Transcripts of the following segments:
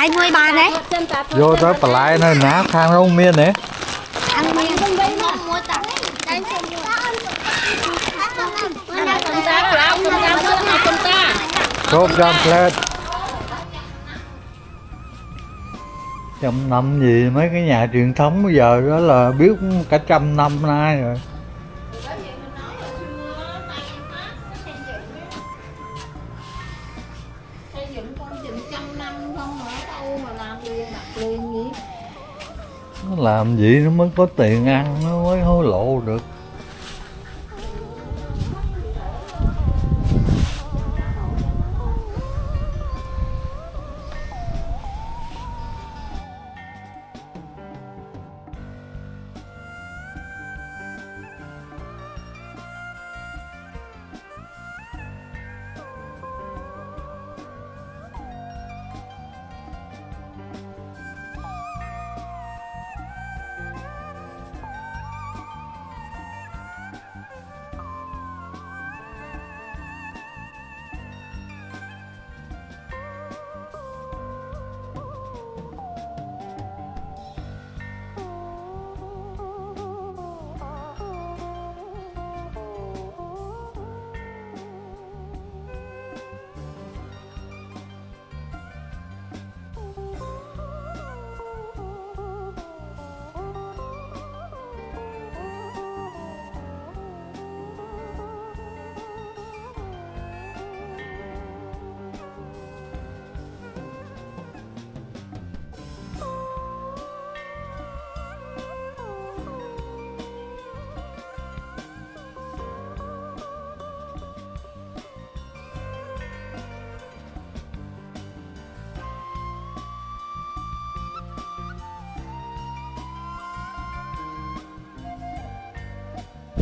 lại nuôi bà đấy. Vô tới bà lại nơi ná khang rong miên đấy. Ăn miên. Mua tặng. Đây. Cốp trăm plate. Trăm năm gì mấy cái nhà truyền thống bây giờ đó là biết cả trăm năm nay rồi. Nó làm gì nó mới có tiền ăn, nó mới hối lộ được.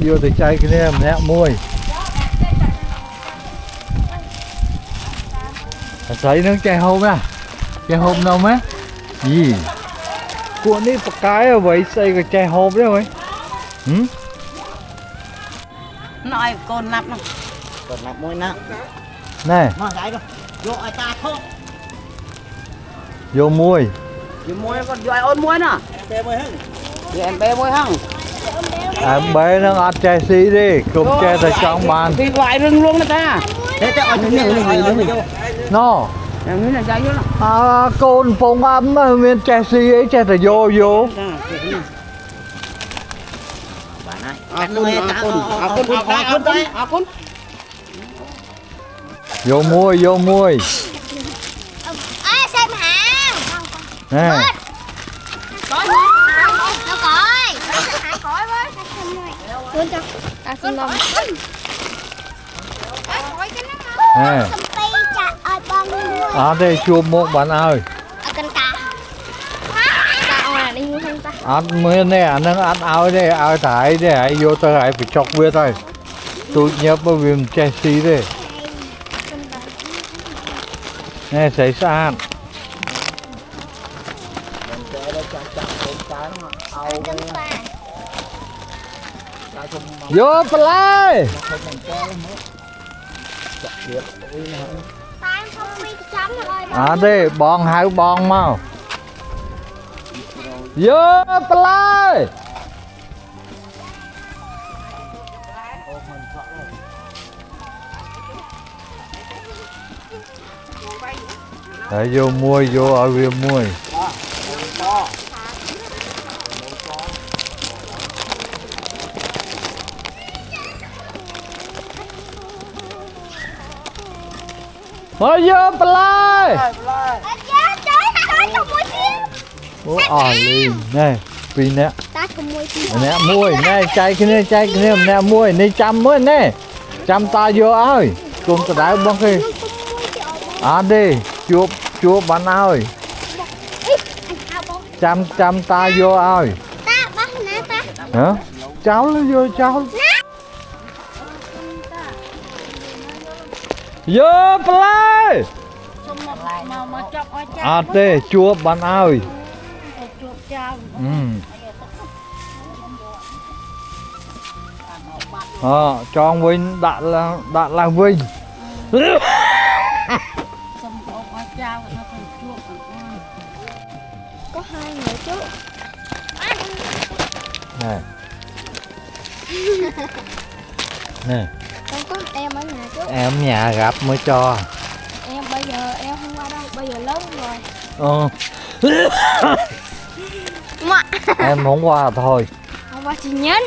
Vô thì chay cái này nè môi. Sấy nó chay hôm à. Chay hôm đâu má. Gì. Cuộn đi một cái rồi vậy xây cái chay hôm đấy rồi. Nói con nắp nó. Con nắp môi nè. Nè. Mà cái đâu. Vô ai ta thôi. Vô môi. Vô môi con vô ai ôn môi nè. Bê môi hăng. Vô em bê môi hăng. Em bé nó ăn chai xí đi, cục chai tại trong bàn. Thì gọi rừng luôn đó ta. Thế cho anh những Nó. Em là dây vô nó. À, côn phong ấm miền chai xí ấy chai tại vô. Vô môi. Xem hả? Nè. Nó coi. Hãy coi với. Quên cho. Ta xin lỗi. Nè. À đây chua một bạn ơi. Ăn mới nè, nó ăn áo đây, áo thải đây, vô tới hãy phải chọc biết thôi. Tôi nhớ bởi vì mình chai xí đây. Nè, xảy xa. Vô bà lai. À đây, bọn hai bọn mau. Vô bà lai. Đấy, vô muôi, vô ở viên muôi. Thôi vô bà lai. Ồ liền nè vì nè nè muôi nè chay cái này nè muôi nè chăm mới nè chăm ta vô ơi cùng ta đại bông khi à đi chua bạn ơi chăm ta vô ơi hả cháu nó vô cháu vô play à tê chua bạn ơi cho ông Vinh đạn là Vinh Có 2 người chứ. Nè. Nè. Con có em ở nhà chứ. Em ở nhà gặp mới cho. Em bây giờ em không qua đâu, bây giờ lớn rồi. Em không qua thôi. Không qua thì nhấn.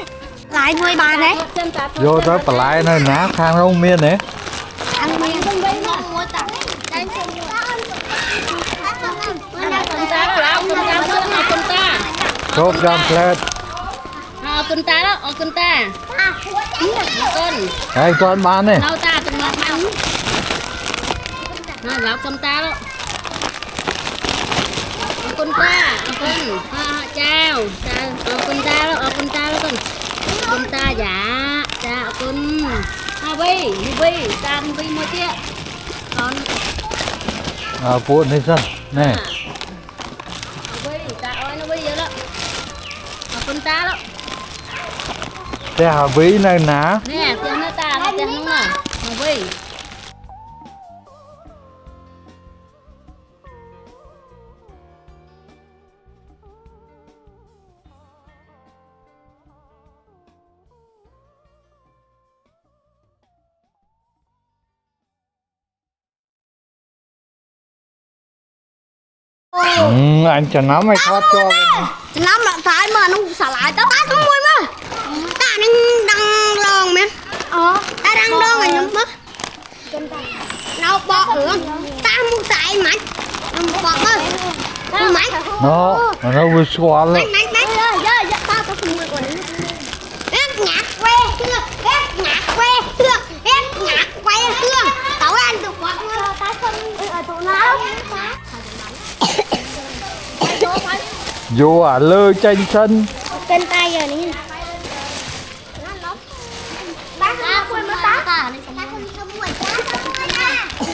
Lại nuôi bà đấy. Vô tới bà lại nơi ná khang rau miên này. Ăn miên không biết nó mua tặng. Đây Cốp răm plết. Con ta đó, con ta. Con. Đây con bán này. Đâu ta từng ngọt mặn. Nó lọc con ta đó. Con ta, con. Chào, con ta đó, con ta đó con. Con ta dạ, dạ con. Vi, ta vi mua chia. Con. Phụ này sao? Nè. Vi, ta ơi nó vi vậy đó. Con ta đó. Thế hả ví nơi ná. Nè, tiếng nó ta, nó tiếng nó nè. Vi. Anh cho nó mày thoát cho. Nó mà phải mà nó xả lại tao tao không mua mà. Ta đang lon mẹ. Ta đang lon mà nhúng mất. Nào bỏ ửa. Ta mua tại mày. Bỏ ơi. Mày. Nó vừa xóa lên. Mày. Tao không mua còn. Ép nhạc que chưa. Ép nhạc que chưa. Ép nhạc que chưa. Tao ăn được quả ta không tụi nó. Vô lơ tranh sân. Trên tay rồi nè.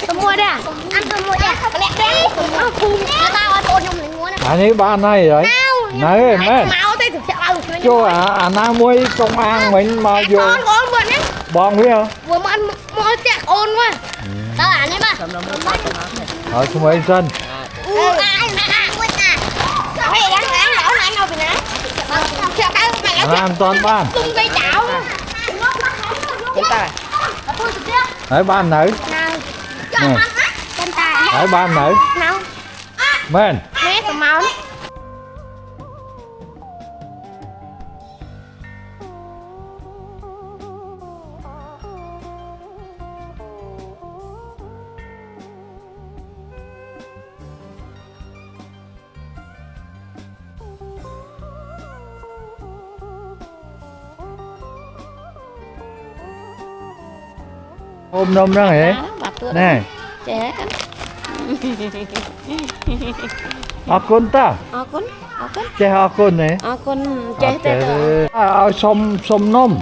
Tôi mua đây à? Ăn tôi mua đây. Tao ở thôn trong này mua này. Anh ấy bán này đấy. Này mẹ. Cho na mua công an mình mà vô. Con vừa nè. Bong biết không? Vừa mà ăn mua tẹt ôn quá. Tao ăn đấy mà. Ở xuống ấy sân. Ăn toàn bán. Đấy bán nữ. Đấy bán nữ. Men. Ôm nôm đó hả? Nè. Akun ta? Akun. Che akun này. Akun che tete. Som nôm.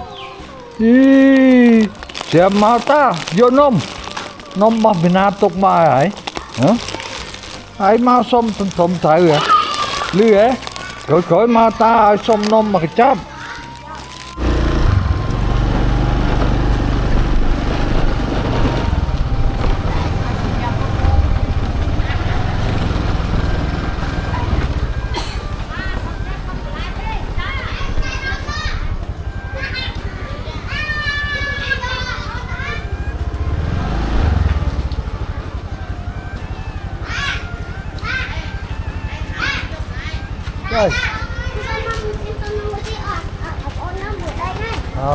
Siap mau ta? Vô nôm. Nôm mà bên nào tục mà ấy. Hả? Ai mau som thử hả? Lư hả? Khỏi mau ta som nôm mà cái chấp. Rồi.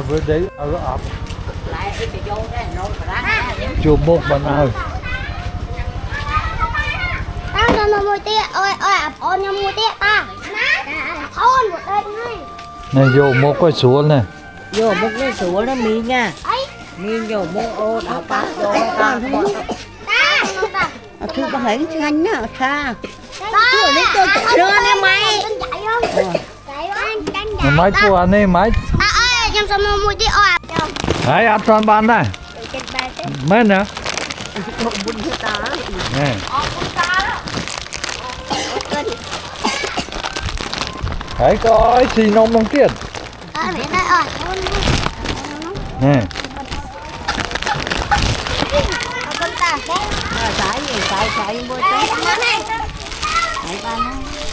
Bữa đấy ở ập. Chùa một bạn ơi. Tao cho mua tia, ôi ập ôn cho mua tia ta. Ôn một đây ngay. Này vô một cái xuống này. Vô một cái sủa nó mi nha. Mi vô một ô đào bát vô ta. Thư bà hẹn xanh á, xa. Chưa lấy tôi chưa nè mày. Máy thua anh ấy máy. Ơi, em sao mua tia ập. Đấy, ăn toàn bán này. Mấy nè. Nè. Đấy, có xì nông nông tiền. Nè. Xài mua tới. bạn